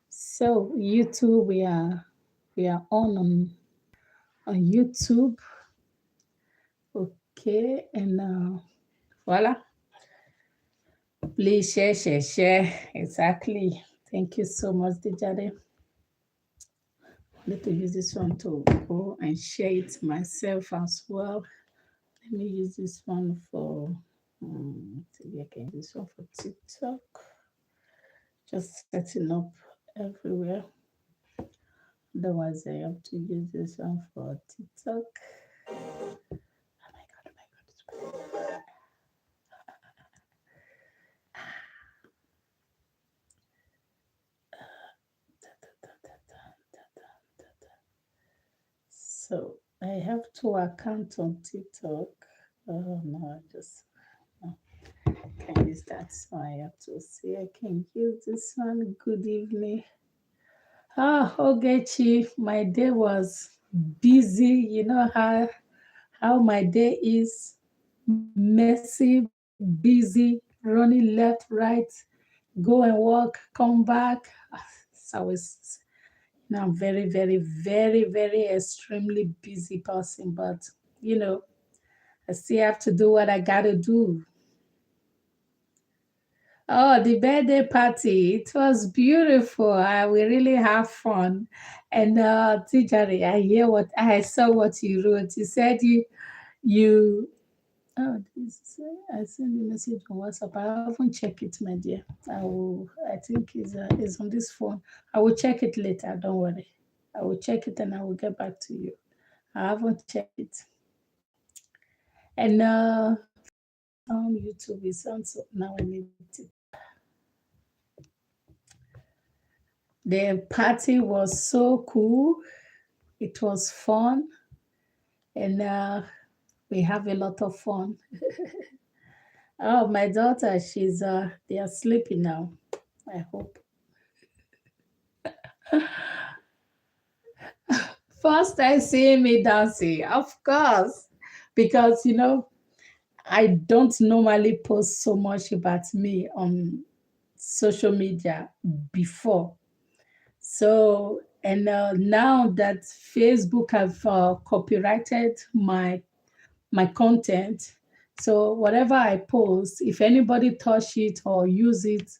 So YouTube, we are on YouTube. Okay, and voila. Please share. Exactly. Thank you so much, Dijade. I need to use this one to go and share it myself as well. Let me use this one for maybe I can use this one for TikTok. Just setting up everywhere. Otherwise, I have to use this one for TikTok. Oh my god, So I have two accounts on TikTok. Oh no, I just no, can't use that. So I have to see. I can use this one. Good evening. Ogechi, my day was busy. You know how my day is messy, busy, running left, right, go and walk, come back. So I was, I'm very extremely busy person, but you know, I still have to do what I gotta do. Oh, the birthday party. It was beautiful. We really have fun. And Tijari, I saw what you wrote. You said you oh I sent the message on WhatsApp. I haven't checked it, my dear. I think it's on this phone. I will check it later, don't worry. I will check it and I will get back to you. I haven't checked it. And YouTube is on, so now I need it. The party was so cool. It was fun, and we have a lot of fun. Oh, my daughter, they are sleeping now. I hope. First time seeing me dancing, of course, because I don't normally post so much about me on social media before. So, and now that Facebook have copyrighted my content. So whatever I post, if anybody touch it or use it,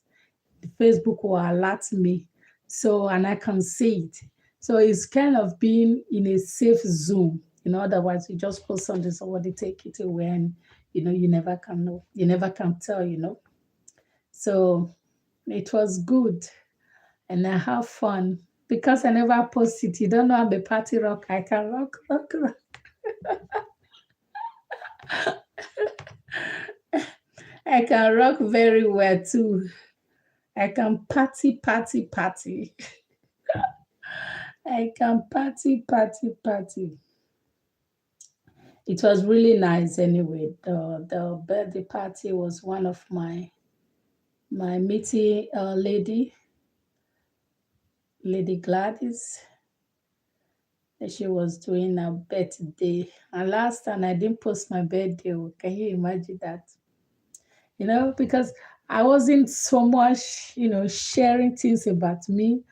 Facebook will alert me. So and I can see it. So it's kind of being in a safe zone. Otherwise you just post something, somebody take it away, and you never can know. You never can tell. So it was good, and I have fun because I never post it. You don't know I'm a party rock. I can rock. I can rock very well too. I can party. I can party. It was really nice anyway. The birthday party was one of my meeting Lady Gladys. She was doing her birthday. And last time I didn't post my birthday. Can you imagine that? Because I wasn't so much, sharing things about me.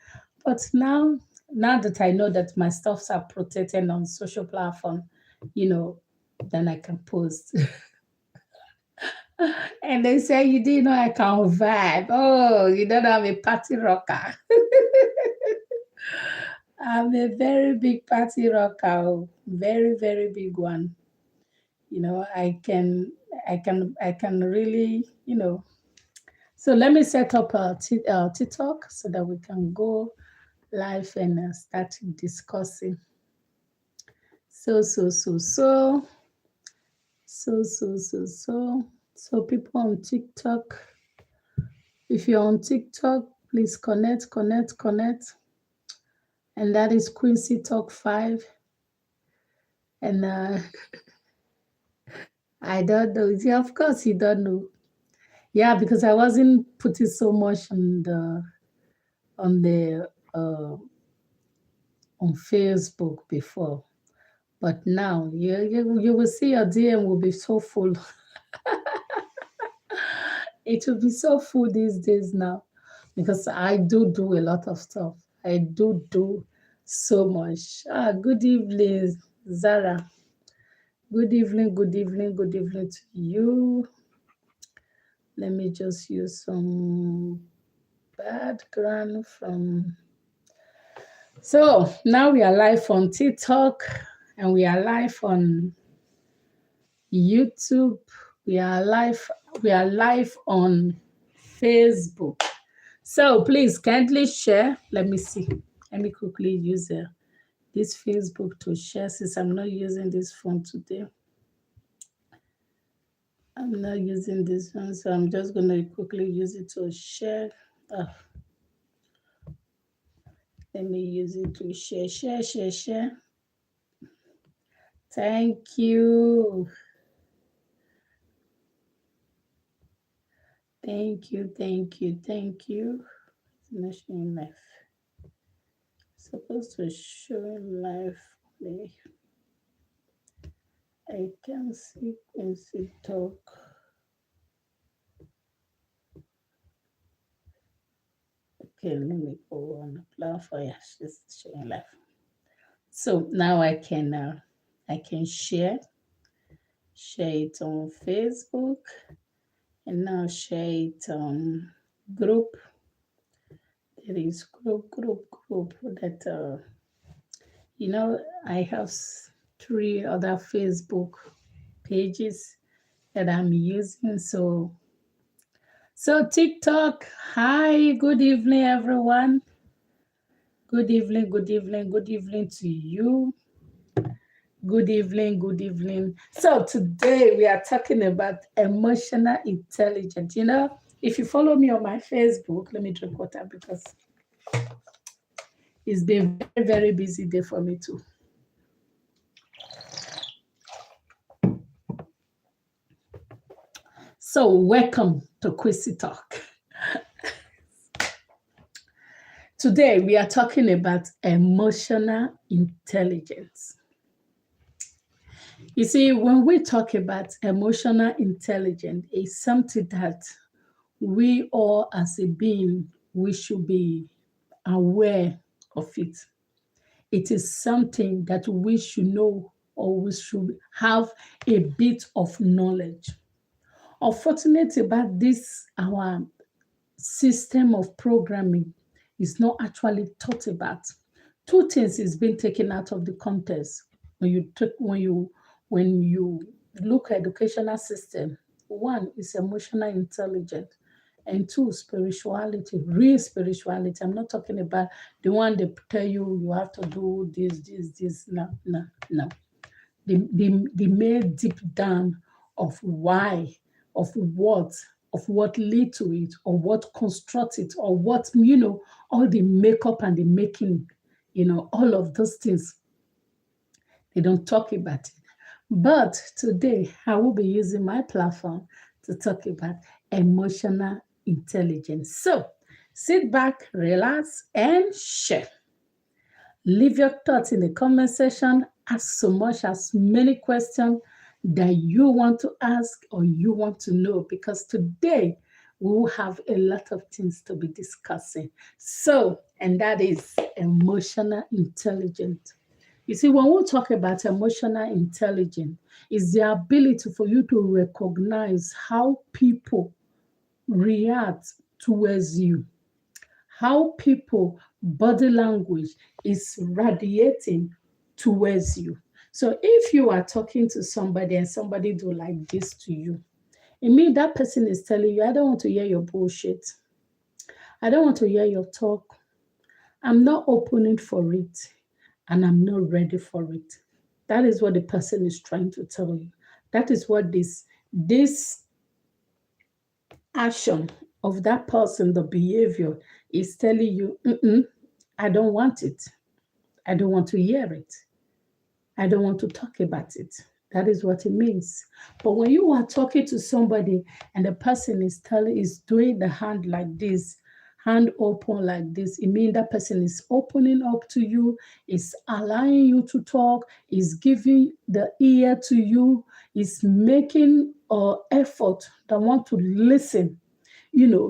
But now that I know that my stuffs are protected on social platform, you know, then I can post. And they say, you didn't know I can vibe. Oh, you don't know I'm a party rocker. I'm a very big party rocker. Very big one. I can really. So let me set up a TikTok so that we can go live and start discussing. So. So people on TikTok, if you're on TikTok, please connect. And that is Quincy Talk 5. And I don't know. Yeah, of course you don't know. Yeah, because I wasn't putting so much on the on Facebook before. But now you will see your DM will be so full. It will be so full these days now. because I do a lot of stuff. I do so much. Good evening, Zara. Good evening to you. Let me just use some background from. So now we are live on TikTok and we are live on YouTube. We are live. We are live on Facebook. So please kindly share. Let me see. Let me quickly use this Facebook to share since I'm not using this phone today. I'm not using this one, so I'm just going to quickly use it to share. Let me use it to share. Thank you. Thank you. It's not showing live. Supposed to show live. I can see Quincy talk. Okay, let me go on the platform. Yeah, she's showing live. So now I can share it on Facebook and now share it on group. There is group that I have 3 other Facebook pages that I'm using. So TikTok, hi, good evening, everyone. Good evening to you. Good evening. So today we are talking about emotional intelligence. If you follow me on my Facebook, let me drink water because it's been very, very busy day for me too. So welcome to Quincy Talk. Today we are talking about emotional intelligence. You see, when we talk about emotional intelligence, it's something that we all as a being, we should be aware of it. It is something that we should know or we should have a bit of knowledge. Unfortunately, about this, our system of programming is not actually taught about. 2 things is being taken out of the context when you look at educational system. 1 is emotional intelligence, and 2, spirituality, real spirituality. I'm not talking about the one they tell you have to do this. No. The mere deep down of why, of what lead to it, or what construct it, or what, all the makeup and the making, all of those things. They don't talk about it. But today, I will be using my platform to talk about emotional intelligence. So sit back, relax, and share. Leave your thoughts in the comment section. Ask as many questions that you want to ask or you want to know, because today we will have a lot of things to be discussing. So, and that is emotional intelligence. You see, when we talk about emotional intelligence, it's the ability for you to recognize how people react towards you, how people body language is radiating towards you. So if you are talking to somebody and somebody do like this to you, it means that person is telling you, I don't want to hear your bullshit. I don't want to hear your talk. I'm not opening for it and I'm not ready for it. That is what the person is trying to tell you. That is what this action of that person, the behavior, is telling you, I don't want it. I don't want to hear it. I don't want to talk about it. That is what it means. But when you are talking to somebody and the person is doing the hand like this, hand open like this, it means that person is opening up to you, is allowing you to talk, is giving the ear to you, is making an effort that want to listen,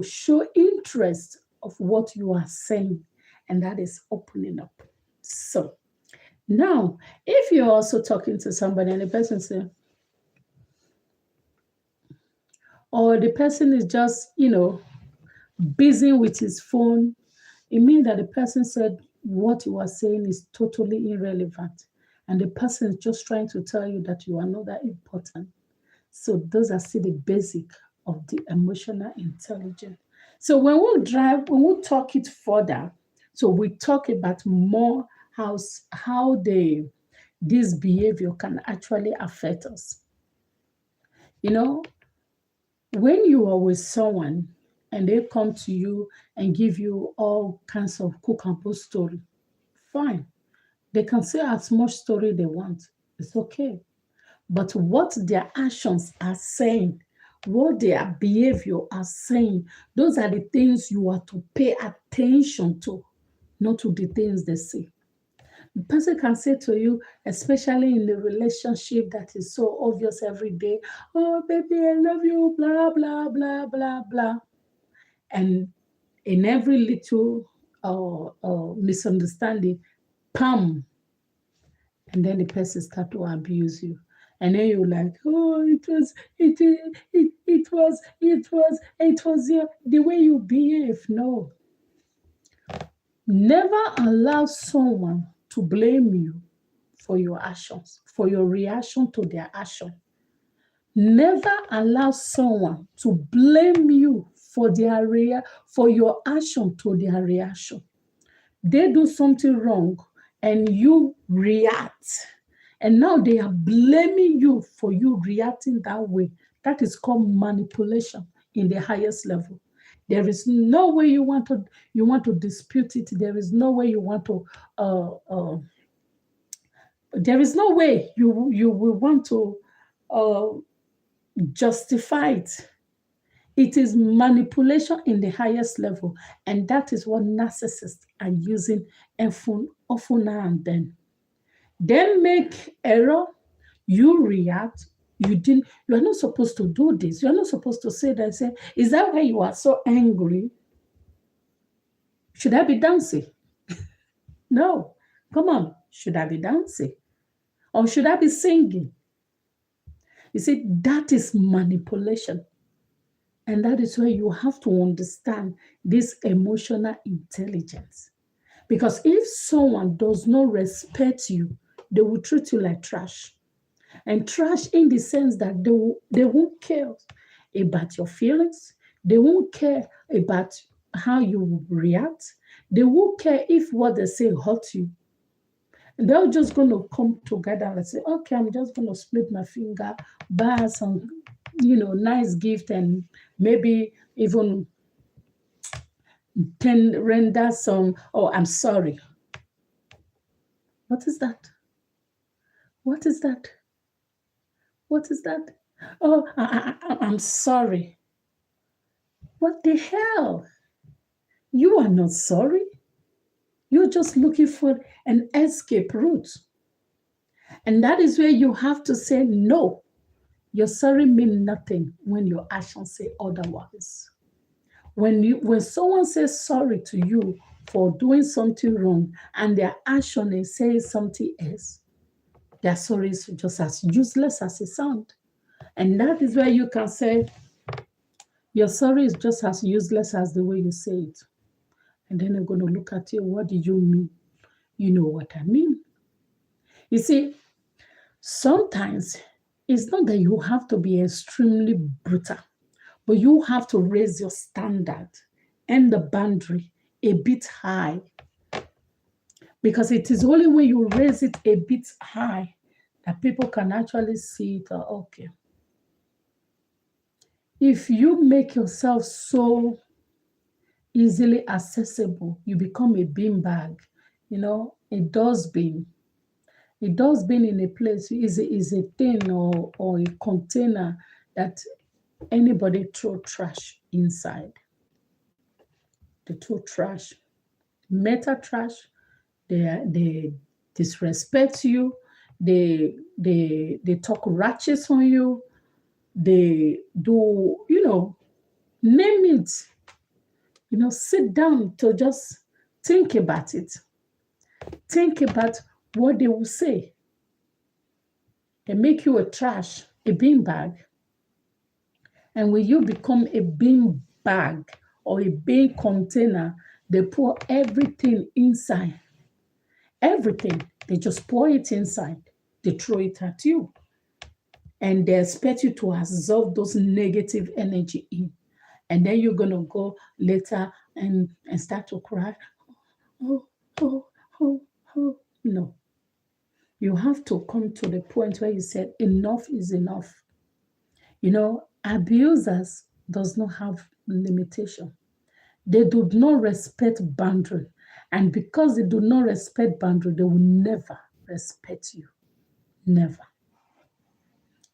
show interest of what you are saying, and that is opening up. So now, if you're also talking to somebody and the person say, or the person is just, busy with his phone, it means that the person said what you are saying is totally irrelevant. And the person is just trying to tell you that you are not that important. So those are still the basic of the emotional intelligence. So when we talk it further, so we talk about more how this behavior can actually affect us. You know, when you are with someone and they come to you and give you all kinds of cook and put story, fine. They can say as much story they want. It's okay. But what their actions are saying, what their behavior are saying, those are the things you are to pay attention to, not to the things they say. The person can say to you, especially in the relationship that is so obvious every day, oh, baby, I love you, blah, blah, blah, blah, blah. And in every little misunderstanding, pam, and then the person start to abuse you. And then you're like, oh, it was the way you behave. No, never allow someone to blame you for your actions, for your reaction to their action. Never allow someone to blame you for for your action to their reaction. They do something wrong and you react. And now they are blaming you for you reacting that way. That is called manipulation in the highest level. There is no way you want to dispute it. There is no way you want to there is no way you will want to uh, justify it. It is manipulation in the highest level, and that is what narcissists are using often now and then. Then make error, you react. You are not supposed to do this. You are not supposed to say that. Say, is that why you are so angry? Should I be dancing? No. Come on. Should I be dancing? Or should I be singing? You see, that is manipulation. And that is why you have to understand this emotional intelligence. Because if someone does not respect you, they will treat you like trash. And trash in the sense that they won't care about your feelings. They won't care about how you react. They won't care if what they say hurts you. And they're just going to come together and say, okay, I'm just going to split my finger, buy some, nice gift, and maybe even render some, oh, I'm sorry. What is that? What is that? What is that? Oh, I'm sorry. What the hell? You are not sorry. You're just looking for an escape route. And that is where you have to say no. Your sorry means nothing when your actions say otherwise. When someone says sorry to you for doing something wrong and their action is saying something else, their sorry is just as useless as it sounds. And that is where you can say, your sorry is just as useless as the way you say it. And then they're going to look at you, what do you mean? You know what I mean. You see, sometimes it's not that you have to be extremely brutal, but you have to raise your standard and the boundary a bit high. Because it is only when you raise it a bit high that people can actually see it. Okay. If you make yourself so easily accessible, you become a beanbag, a dustbin. A dustbin in a place is a thing or a container that anybody throw trash inside. They throw trash, metal trash. They disrespect you. They talk ratchets on you. They do, name it. sit down to just think about it. Think about what they will say. They make you a trash, a bean bag. And when you become a bean bag or a bean container, they pour everything inside. Everything. They just pour it inside. They throw it at you. And they expect you to absorb those negative energy in. And then you're gonna go later and start to cry. Oh, oh, oh, oh. No. You have to come to the point where you said enough is enough. Abusers does not have limitation. They do not respect boundary. And because they do not respect boundary, they will never respect you. Never.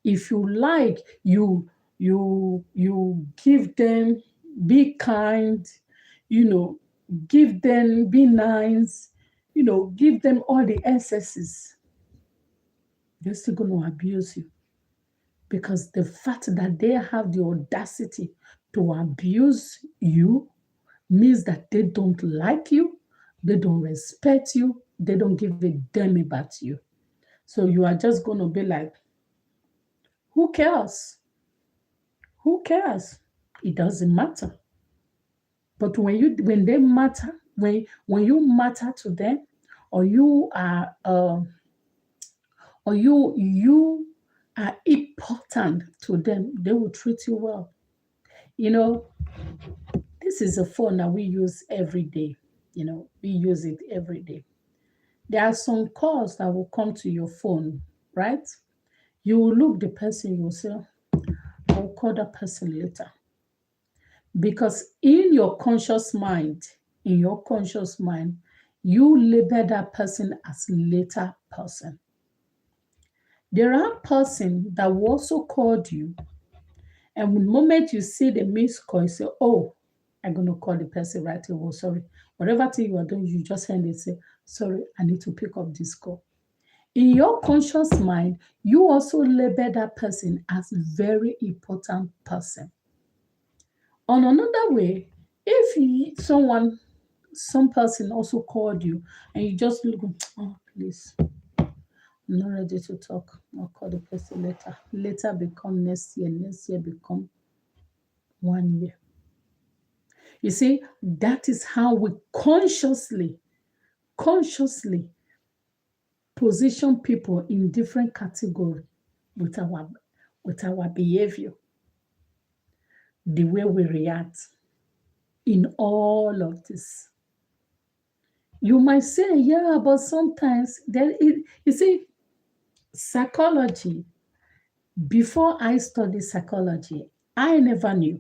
If you like, you give them, be kind, you know, give them, be nice, give them all the excesses. They're still going to abuse you. Because the fact that they have the audacity to abuse you means that they don't like you, they don't respect you, they don't give a damn about you. So you are just going to be like, who cares? Who cares? It doesn't matter. But when they matter, when you matter to them, or you are you are important to them, they will treat you well. You know, this is a phone that we use every day. We use it every day. There are some calls that will come to your phone, right? You will look the person, you will say, I'll call that person later. Because in your conscious mind, you label that person as later person. There are person that will also called you, and the moment you see the missed call, you say, oh, I'm going to call the person right away. Oh, sorry. Whatever thing you are doing, you just hand it, say, sorry, I need to pick up this call. In your conscious mind, you also label that person as very important person. On another way, if some person also called you and you just look, oh, please, I'm not ready to talk. I'll call the person later. Later become next year. Next year become 1 year. You see, that is how we consciously position people in different categories with our behavior, the way we react in all of this. You might say, yeah, but sometimes you see, psychology, before I studied psychology, I never knew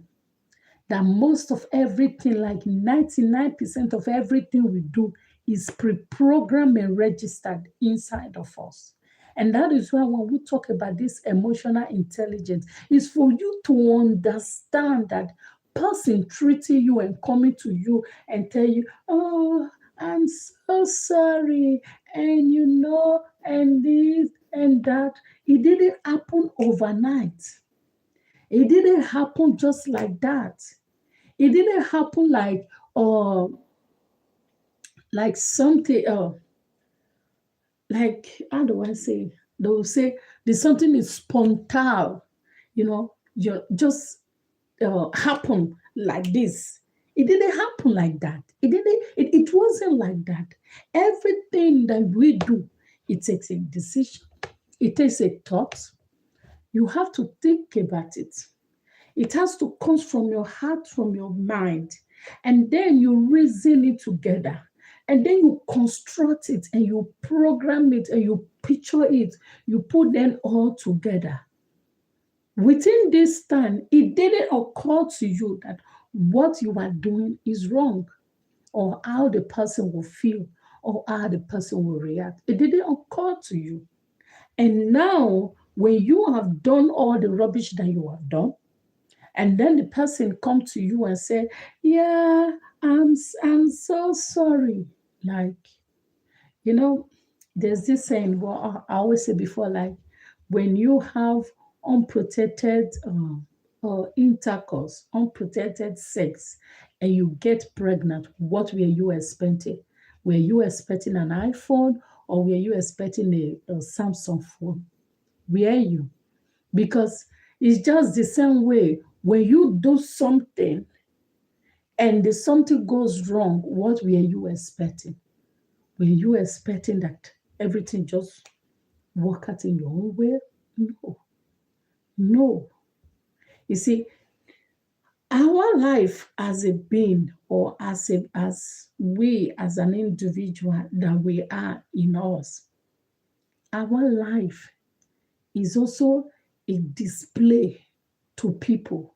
that most of everything, like 99% of everything we do, is pre-programmed and registered inside of us. And that is why when we talk about this emotional intelligence, is for you to understand that person treating you and coming to you and tell you, oh, I'm so sorry, and and this and that. It didn't happen overnight. It didn't happen just like that. It didn't happen like something like, how do I say? They will say there's something is spontaneous, you just happen like this. It didn't happen like that. It wasn't like that. Everything that we do, it takes a decision. It takes a thought. You have to think about it. It has to come from your heart, from your mind. And then you reason it together. And then you construct it and you program it and you picture it. You put them all together. Within this time, it didn't occur to you that what you are doing is wrong, or how the person will feel, or how the person will react. It didn't occur to you. And now, when you have done all the rubbish that you have done, and then the person come to you and say, yeah, I'm so sorry. Like, there's this saying, well, I always say before, like, when you have unprotected intercourse, unprotected sex, and you get pregnant, what were you expecting? Were you expecting an iPhone or were you expecting a Samsung phone? Were you? Because it's just the same way when you do something and the something goes wrong, what were you expecting? Were you expecting that everything just work out in your own way? No, no. You see, our life as a being or as we as an individual that we are in us, our life is also a display to people.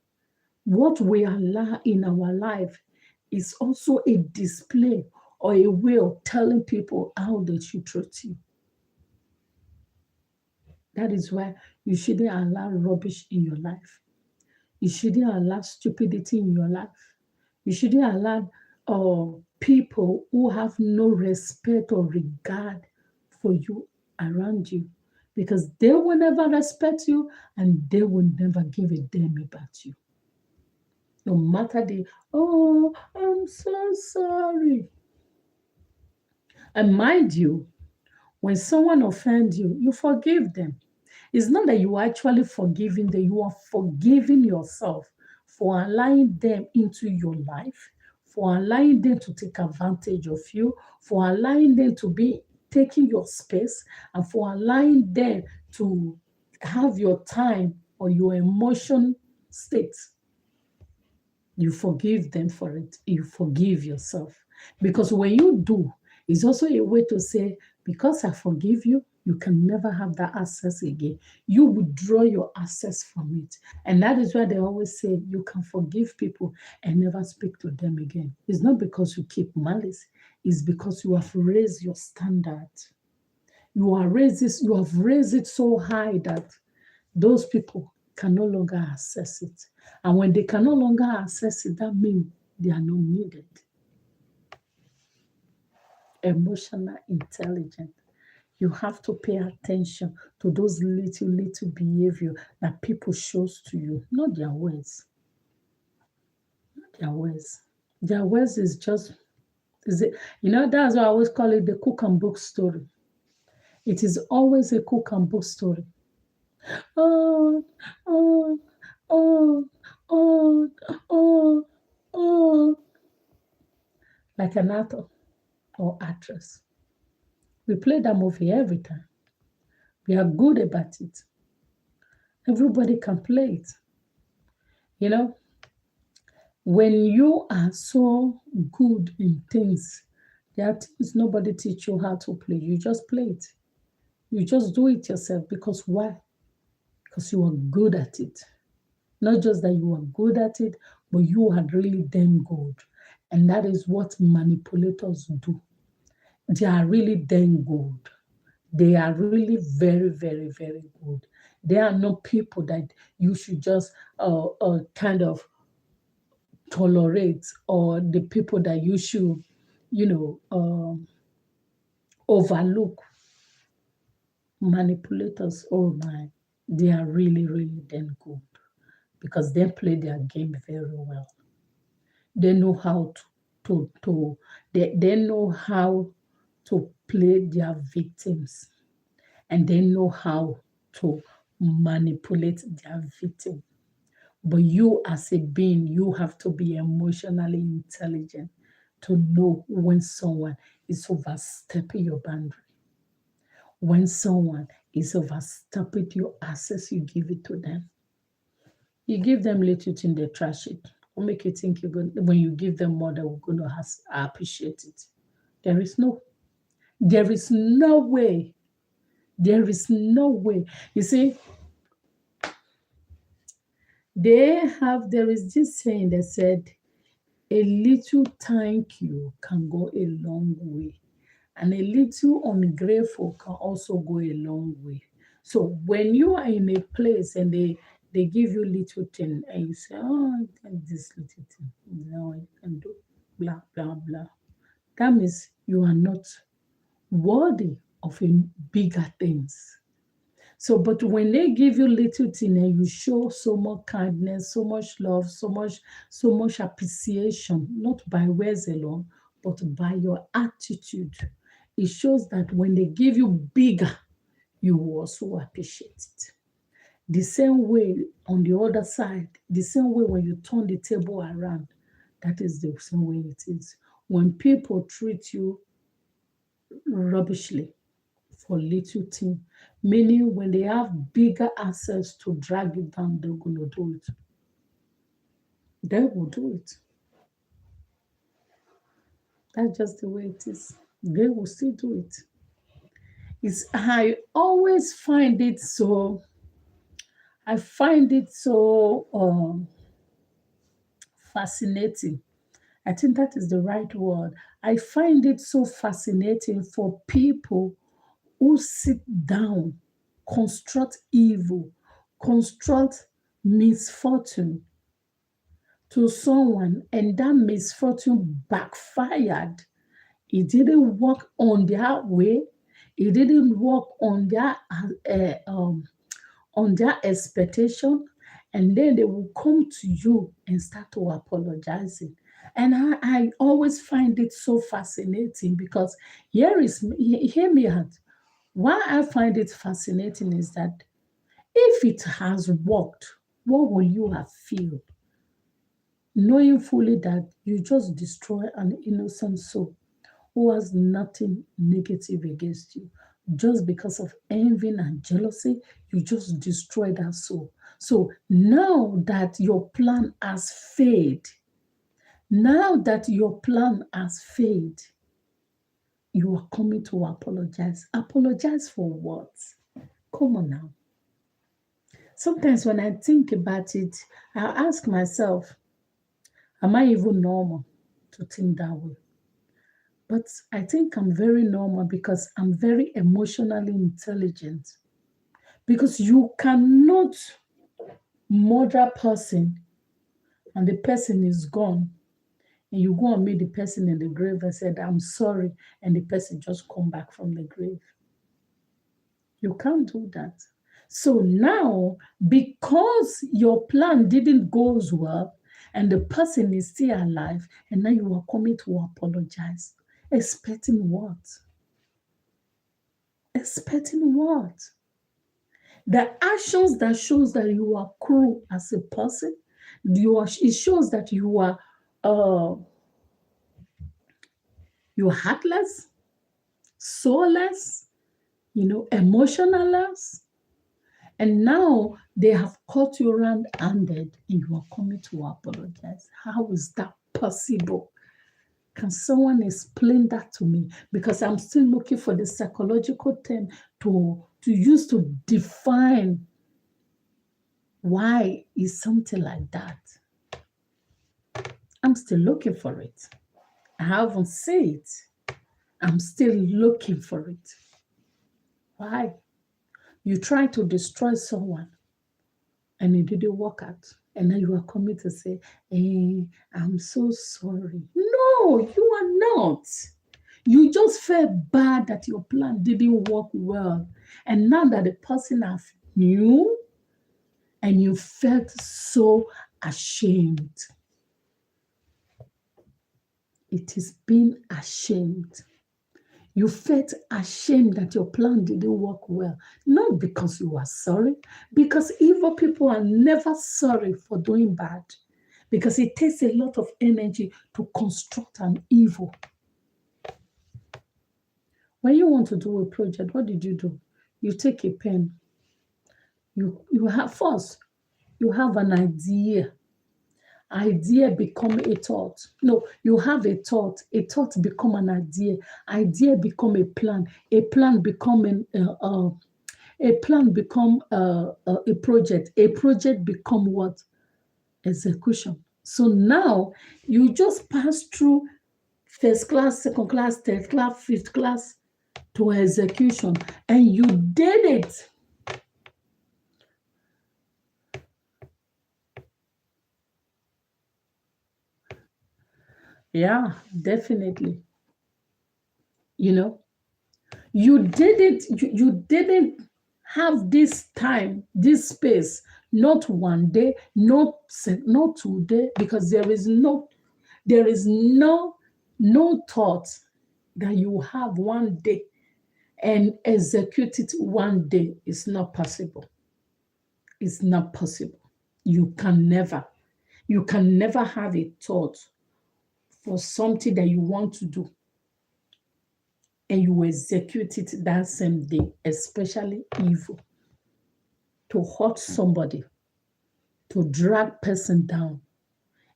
What we allow in our life is also a display or a way of telling people how they should treat you. That is why you shouldn't allow rubbish in your life. You shouldn't allow stupidity in your life. You shouldn't allow people who have no respect or regard for you around you because they will never respect you and they will never give a damn about you. No matter oh, I'm so sorry. And mind you, when someone offends you, you forgive them. It's not that you are actually forgiving them, you are forgiving yourself for allowing them into your life, for allowing them to take advantage of you, for allowing them to be taking your space, and for allowing them to have your time or your emotion state. You forgive them for it. You forgive yourself. Because when you do, it's also a way to say, because I forgive you, you can never have that access again. You withdraw your access from it. And that is why they always say you can forgive people and never speak to them again. It's not because you keep malice, it's because you have raised your standard. You have raised it so high that those people can no longer access it. And when they can no longer access it, that means they are not needed. Emotional intelligence. You have to pay attention to those little behavior that people shows to you, not their words. Not their words. Their words is just is it, that's why I always call it the cook and book story. It is always a cook and book story. Oh, oh, oh, oh, oh, oh, like an actor or actress. We play that movie every time. We are good about it. Everybody can play it. You know, when you are so good in things, there are things nobody teach you how to play. You just play it. You just do it yourself because why? Because you are good at it. Not just that you are good at it, but you are really damn good. And that is what manipulators do. They are really damn good. They are really very, very, very good. They are not people that you should just kind of tolerate or the people that you should, you know, overlook. Manipulators, oh my, they are really, really damn good because they play their game very well. They know how they know how to play their victims and they know how to manipulate their victim. But you as a being, you have to be emotionally intelligent to know when someone is overstepping your boundary, when someone is overstepping your access, you give it to them. You give them little thing, they trash it. Or make you think you're going when you give them more, they're going to appreciate it. There is no, there is no way. There is no way. You see, there is this saying that said, a little thank you can go a long way. And a little ungrateful can also go a long way. So when you are in a place and they give you little thing and you say, oh, I can this little thing. No, you can do blah blah blah. That means you are not worthy of bigger things. So, but when they give you little thing and you show so much kindness, so much love, so much appreciation, not by words alone, but by your attitude, it shows that when they give you bigger, you will also appreciate it. The same way on the other side, the same way when you turn the table around, that is the same way it is. When people treat you rubbishly for little thing, meaning when they have bigger access to drag it down, they're gonna do it. They will do it. That's just the way it is. They will still do it. It's I always find it so. I find it so fascinating. I think that is the right word. I find it so fascinating for people who sit down, construct evil, construct misfortune to someone, and that misfortune backfired. It didn't work on their way. It didn't work on their expectation, and then they will come to you and start to apologizing. And I always find it so fascinating because hear me out. Why I find it fascinating is that if it has worked, what will you have feel? Knowing fully that you just destroy an innocent soul who has nothing negative against you. Just because of envy and jealousy, you just destroy that soul. So now that your plan has failed, now that your plan has failed, you are coming to apologize. Apologize for what? Come on now. Sometimes when I think about it, I ask myself, am I even normal to think that way? But I think I'm very normal because I'm very emotionally intelligent. Because you cannot murder a person and the person is gone, and you go and meet the person in the grave and said, I'm sorry, and the person just come back from the grave. You can't do that. So now, because your plan didn't go as well, and the person is still alive, and now you are coming to apologize, expecting what? Expecting what? The actions that shows that you are cruel as a person, it shows that uh you're heartless, soulless, emotionless. And now they have caught you red-handed and you are coming to apologize. How is that possible? Can someone explain that to me? Because I'm still looking for the psychological term to use to define why is something like that. I'm still looking for it. I haven't seen it. I'm still looking for it. Why? You try to destroy someone and it didn't work out. And now you are coming to say, I'm so sorry. No, you are not. You just felt bad that your plan didn't work well. And now that the person has knew and you felt so ashamed. It is being ashamed. You felt ashamed that your plan didn't work well, not because you are sorry, because evil people are never sorry for doing bad, because it takes a lot of energy to construct an evil. When you want to do a project, what did you do? You take a pen. You have first, you have an idea. Idea become a thought. No, you have a thought become an idea become a plan become a plan become a project become what? Execution. So now you just pass through first class, second class, third class, fifth class to execution, and you did it. Yeah, definitely. You know, you did it. You didn't have this time, this space, not one day, not 2 days, because there is no thought that you have one day and execute it one day. It's not possible. It's not possible. You can never. You can never have a thought for something that you want to do and you execute it that same day, especially evil, to hurt somebody, to drag person down.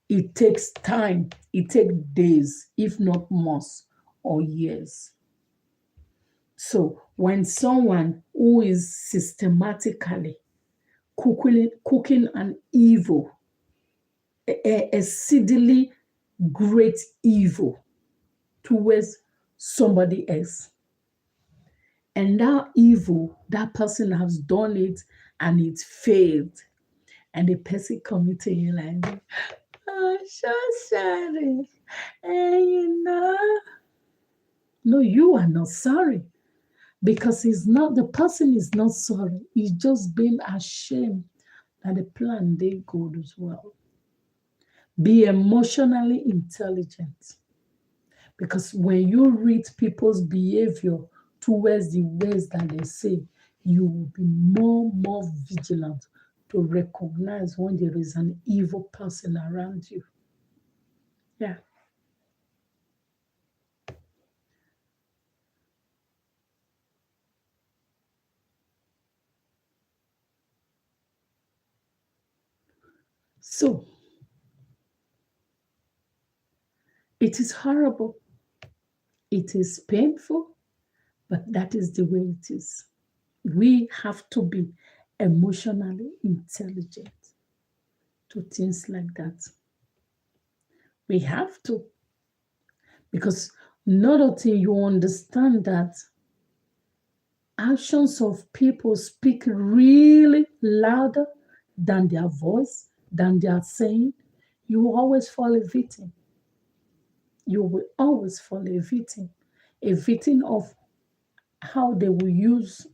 It takes time. It takes days, if not months or years. So when someone who is systematically cooking an evil, exceedingly great evil towards somebody else, and that evil, that person has done it and it failed, and the person coming to you like, oh, so sorry. And no, you are not sorry, because the person is not sorry. He's just being ashamed that the plan did good as well. Be emotionally intelligent, because when you read people's behavior towards the ways that they say, you will be more vigilant to recognize when there is an evil person around you. Yeah. So it is horrible. It is painful, but that is the way it is. We have to be emotionally intelligent to things like that. We have to, because not until you understand that actions of people speak really louder than their voice, than they are saying, you will always fall a victim. You will always fall a victim of how they will use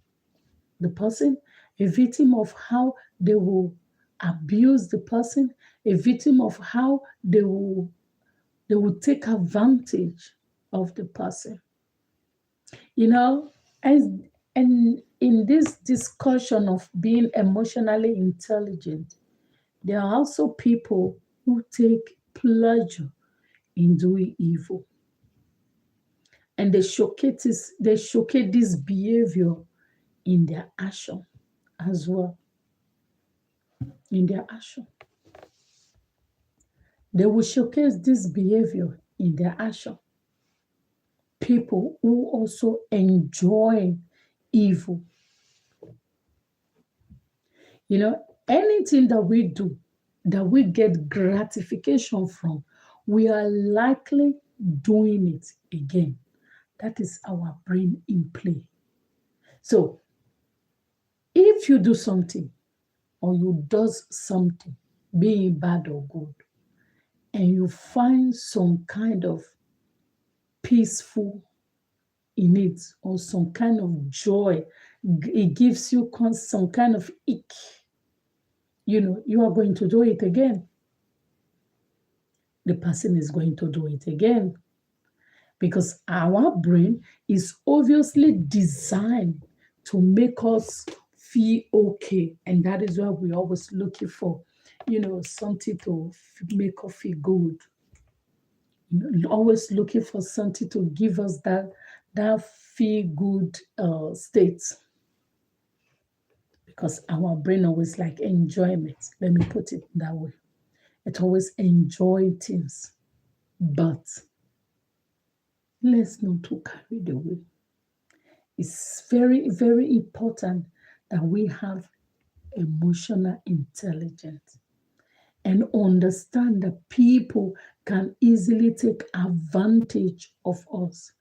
the person, a victim of how they will abuse the person, a victim of how they will take advantage of the person. You know, and in this discussion of being emotionally intelligent, there are also people who take pleasure in doing evil. And they showcase this behavior in their action as well. In their action. They will showcase this behavior in their action. People who also enjoy evil. Anything that we do, that we get gratification from, we are likely doing it again. That is our brain in play. So, if you do something or you does something, be it bad or good, and you find some kind of peaceful in it or some kind of joy, it gives you some kind of ick, you are going to do it again. The person is going to do it again, because our brain is obviously designed to make us feel okay, and that is why we're always looking for something to make us feel good, always looking for something to give us that feel good state, because our brain always like enjoyment. Let me put it that way. It always enjoy things, but let's not too carried away. It's very, very important that we have emotional intelligence and understand that people can easily take advantage of us.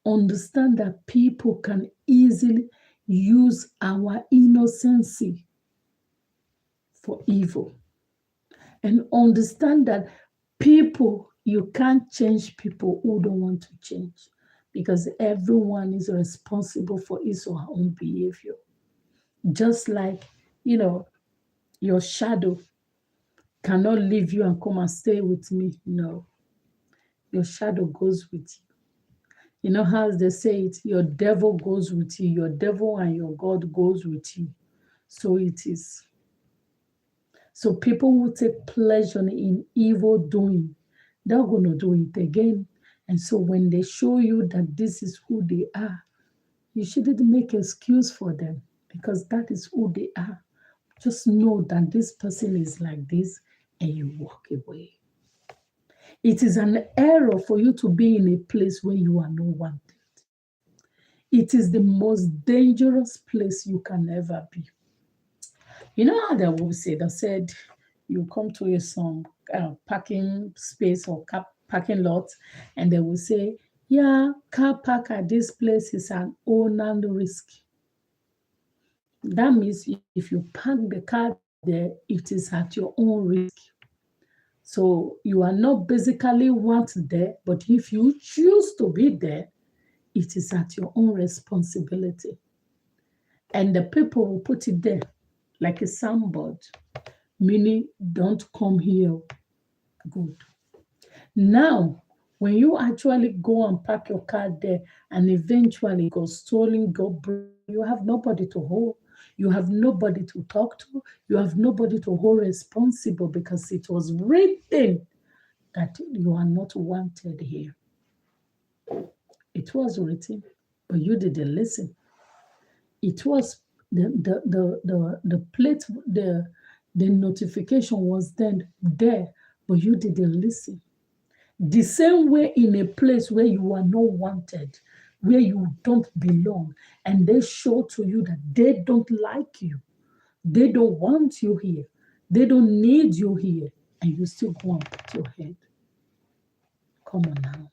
Understand that people can easily use our innocency for evil. And understand that you can't change people who don't want to change, because everyone is responsible for his or her own behavior. Just like, you know, your shadow cannot leave you and come and stay with me. No, your shadow goes with you. You know how they say it, your devil goes with you, your devil and your God goes with you. So it is. So people who take pleasure in evil doing, they're going to do it again. And so when they show you that this is who they are, you shouldn't make excuse for them because that is who they are. Just know that this person is like this and you walk away. It is an error for you to be in a place where you are not wanted. It is the most dangerous place you can ever be. You know how they will say, they said, you come to some parking space or car parking lot, and they will say, yeah, car park at this place is an owner risk. That means if you park the car there, it is at your own risk. So you are not basically wanted there, but if you choose to be there, it is at your own responsibility. And the people will put it there like a signboard, meaning don't come here. Good. Now, when you actually go and park your car there and eventually go stolen, go broke, you have nobody to hold. You have nobody to talk to. You have nobody to hold responsible because it was written that you are not wanted here. It was written, but you didn't listen. It was the plate, the notification was then there, but you didn't listen. The same way in a place where you are not wanted, where you don't belong, and they show to you that they don't like you, they don't want you here, they don't need you here, and you still go and put your head. Come on now.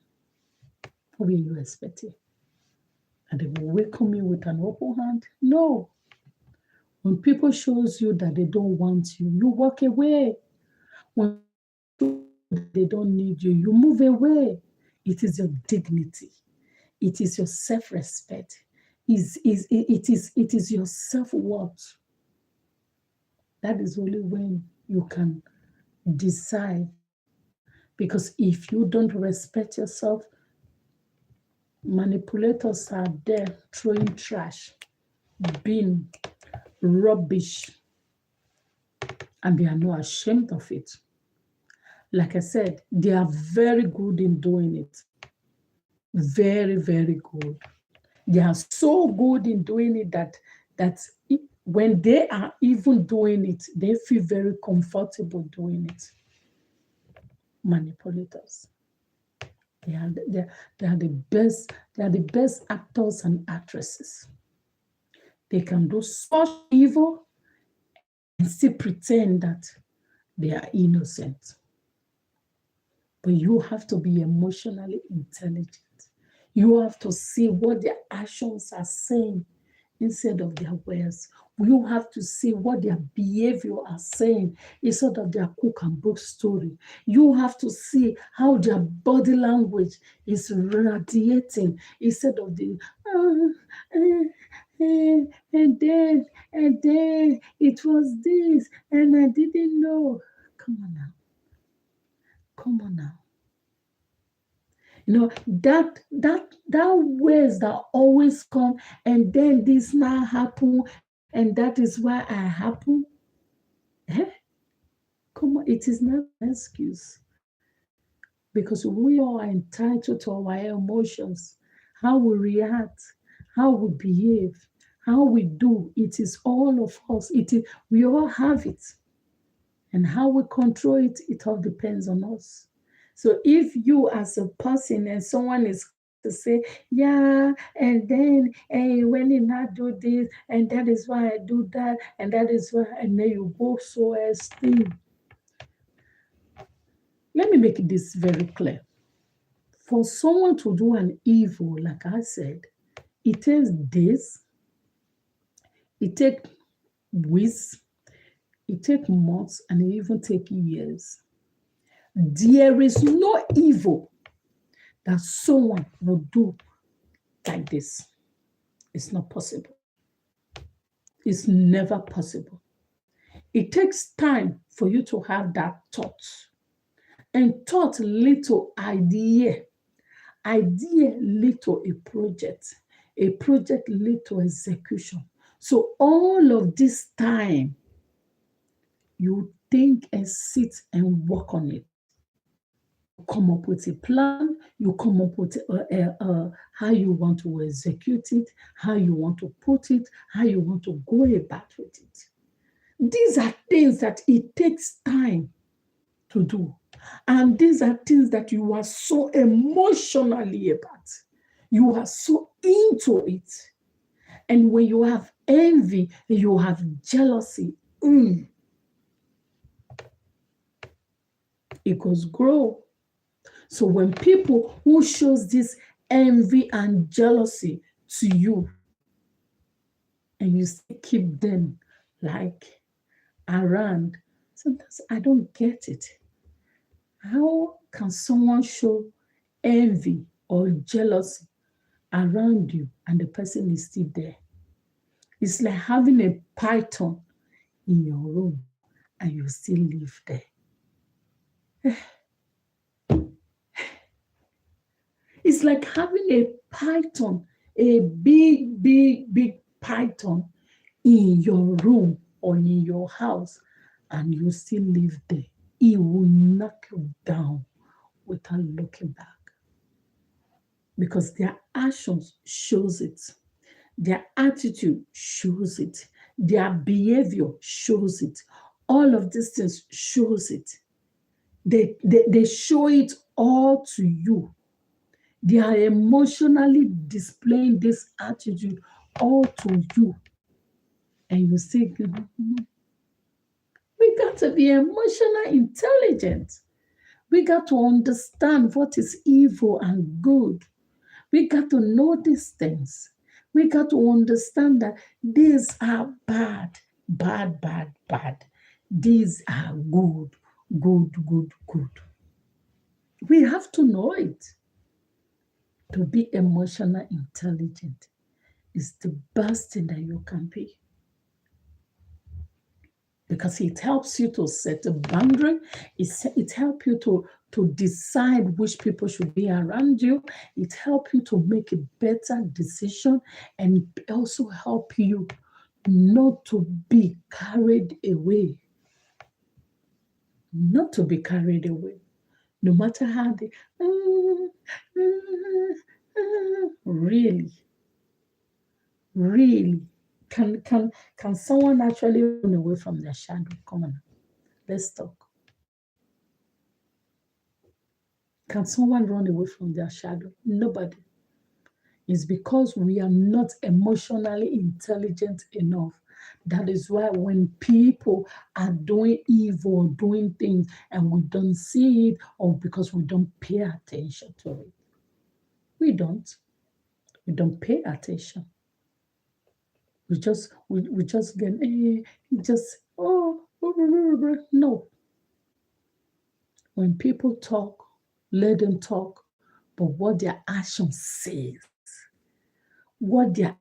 What were you expecting? And they will welcome you with an open hand? No. When people shows you that they don't want you, you walk away. When they don't need you, you move away. It is your dignity. It is your self-respect. It is your self-worth. That is only when you can decide. Because if you don't respect yourself, manipulators are there throwing trash, being rubbish, and they are not ashamed of it. Like I said, they are very good in doing it. Very, very good. They are so good in doing it that when they are even doing it, they feel very comfortable doing it. Manipulators. They are the best. They are the best actors and actresses. They can do such evil and still pretend that they are innocent. But you have to be emotionally intelligent. You have to see what their actions are saying instead of their words. You have to see what their behavior are saying instead of their cook and book story. You have to see how their body language is radiating instead of the and then it was this and I didn't know. Come on now. Come on now. You know, that words that always come and then this now happen and that is why I happen. Eh? Come on, it is not an excuse because we are entitled to our emotions, how we react, how we behave, how we do. It is all of us. It is we all have it, and how we control it. It all depends on us. So if you as a person and someone is to say, yeah, and then hey, when you not do this, and that is why I do that, and that is why, and then you go so extreme. Let me make this very clear. For someone to do an evil, like I said, it takes days, it takes weeks, it takes months, and it even takes years. There is no evil that someone will do like this. It's not possible. It's never possible. It takes time for you to have that thought. And thought lead to idea. Idea lead to a project. A project lead to execution. So all of this time, you think and sit and work on it. You come up with a plan. You come up with how you want to execute it, how you want to put it, how you want to go about with it. These are things that it takes time to do. And these are things that you are so emotionally about. You are so into it. And when you have envy, you have jealousy, it goes grow. So when people who shows this envy and jealousy to you, and you still keep them like around, sometimes I don't get it. How can someone show envy or jealousy around you and the person is still there? It's like having a python in your room and you still live there. It's like having a python, a big, big, big python in your room or in your house, and you still live there. It will knock you down without looking back. Because their actions shows it. Their attitude shows it. Their behavior shows it. All of these things shows it. They show it all to you. They are emotionally displaying this attitude all to you. And you say, we got to be emotionally intelligent. We got to understand what is evil and good. We got to know these things. We got to understand that these are bad, bad, bad, bad. These are good, good, good, good. We have to know it. To be emotional intelligent is the best thing that you can be. Because it helps you to set a boundary. It helps you to decide which people should be around you. It helps you to make a better decision, and it also help you not to be carried away. Not to be carried away. No matter how they really, really. Can someone actually run away from their shadow? Come on, let's talk. Can someone run away from their shadow? Nobody. It's because we are not emotionally intelligent enough. That is why when people are doing evil, doing things, and we don't see it, or because we don't pay attention to it. We don't. We don't pay attention. We just get no. When people talk, let them talk, but what their action says, what their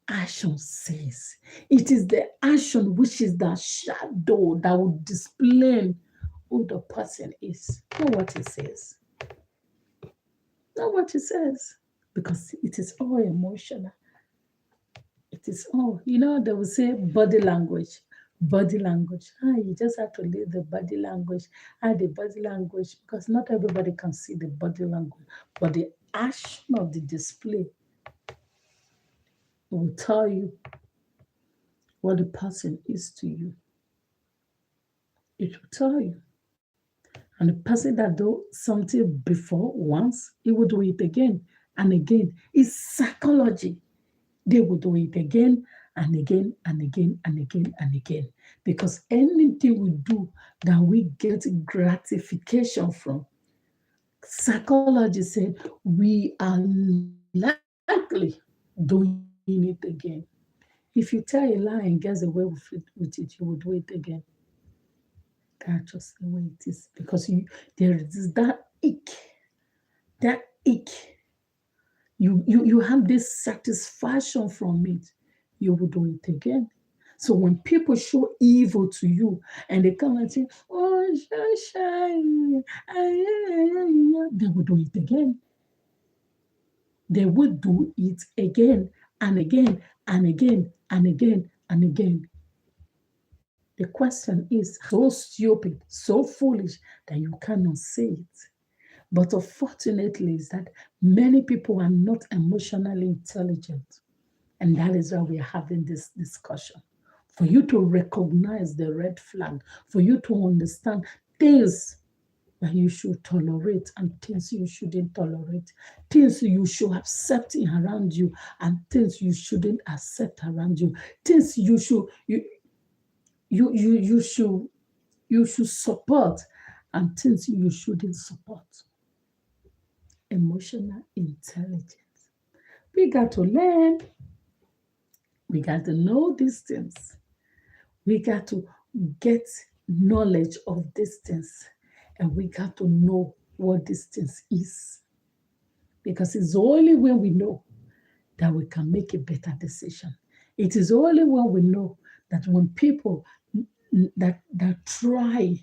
action says, it is the action which is the shadow that will display who the person is, not what it says. Not what it says, because it is all emotional. It is all, they will say body language. Body language. You just have to leave the body language. The body language, because not everybody can see the body language, but the action of the display will tell you what the person is to you. It will tell you. And the person that do something before once, he will do it again and again. It's psychology. They will do it again and again and again and again and again. Because anything we do that we get gratification from, psychology said we are likely doing it again. If you tell a lie and get away with it, you will do it again. That's just the way it is. Because there is that ick. That ick. You have this satisfaction from it. You will do it again. So when people show evil to you and they come and say, oh, shy, they will do it again. They will do it again and again and again and again and again. The question is so stupid, so foolish that you cannot say it. But unfortunately, is that many people are not emotionally intelligent. And that is why we are having this discussion. For you to recognize the red flag, for you to understand things that you should tolerate and things you shouldn't tolerate, things you should accept around you and things you shouldn't accept around you, things you should support and things you shouldn't support. Emotional intelligence. We got to learn. We got to know these things. We got to get knowledge of these things. And we got to know what this things is. Because it's only when we know that we can make a better decision. It is only when we know that when people that try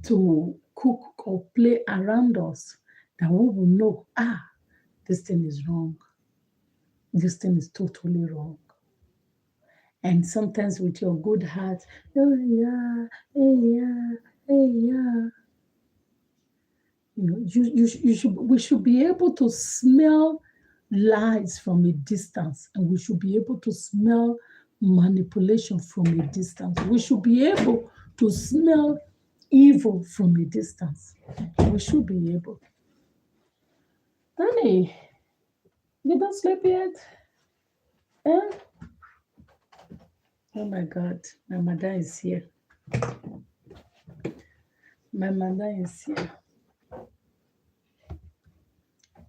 to cook or play around us, that we will know, this thing is wrong. This thing is totally wrong. And sometimes with your good heart, oh yeah, hey yeah, hey yeah. We should be able to smell lies from a distance, and we should be able to smell manipulation from a distance. We should be able to smell evil from a distance. We should be able. Honey, you don't sleep yet? Eh? Oh my God, my mother is here. My mother is here.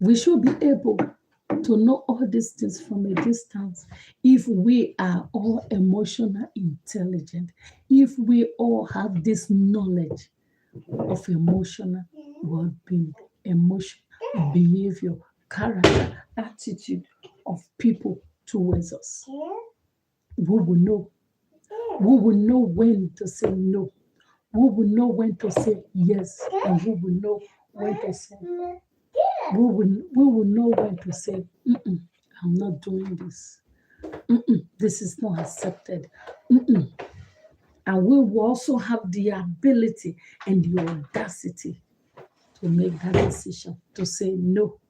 We should be able to know all these things from a distance if we are all emotional intelligent, if we all have this knowledge of emotional well-being, emotional behavior, character, attitude of people towards us. We will know. We will know when to say no. We will know when to say yes, and we will know when to say. We will know when to say, I'm not doing this. This is not accepted. And we will also have the ability and the audacity to make that decision, to say, no,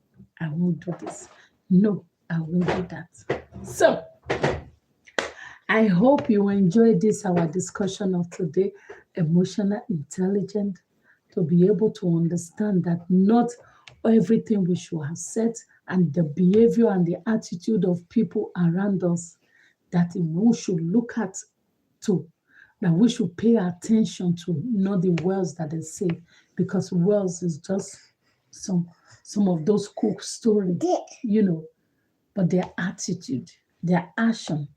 I won't do this. No, I won't do that. So, I hope you enjoyed this, our discussion of today, emotional intelligence, to be able to understand that not everything we should accept and the behavior and the attitude of people around us that we should look at to, that we should pay attention to, not the words that they say, because words is just some of those cool stories, but their attitude, their action,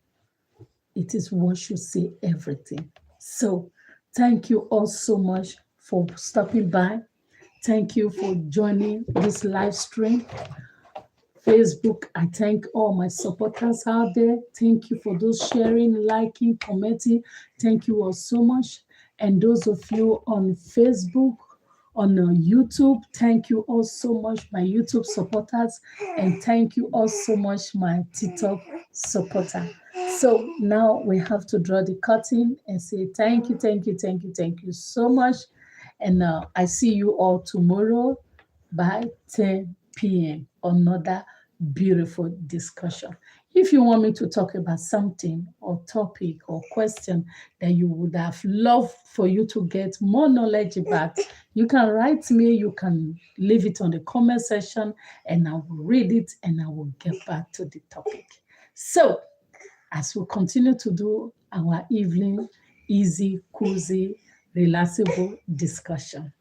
it is what should say everything. So thank you all so much for stopping by. Thank you for joining this live stream. Facebook, I thank all my supporters out there. Thank you for those sharing, liking, commenting. Thank you all so much. And those of you on Facebook, on YouTube, thank you all so much, my YouTube supporters. And thank you all so much, my TikTok supporter. So now we have to draw the curtain and say thank you, thank you, thank you, thank you so much. And I see you all tomorrow by 10 p.m. Another beautiful discussion. If you want me to talk about something or topic or question that you would have loved for you to get more knowledge about, you can write me, you can leave it on the comment section, and I will read it and I will get back to the topic. So, as we continue to do our evening easy, cozy, relaxable discussion,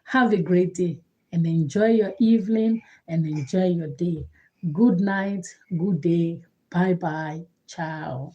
have a great day and enjoy your evening and enjoy your day. Good night, good day, bye bye, ciao.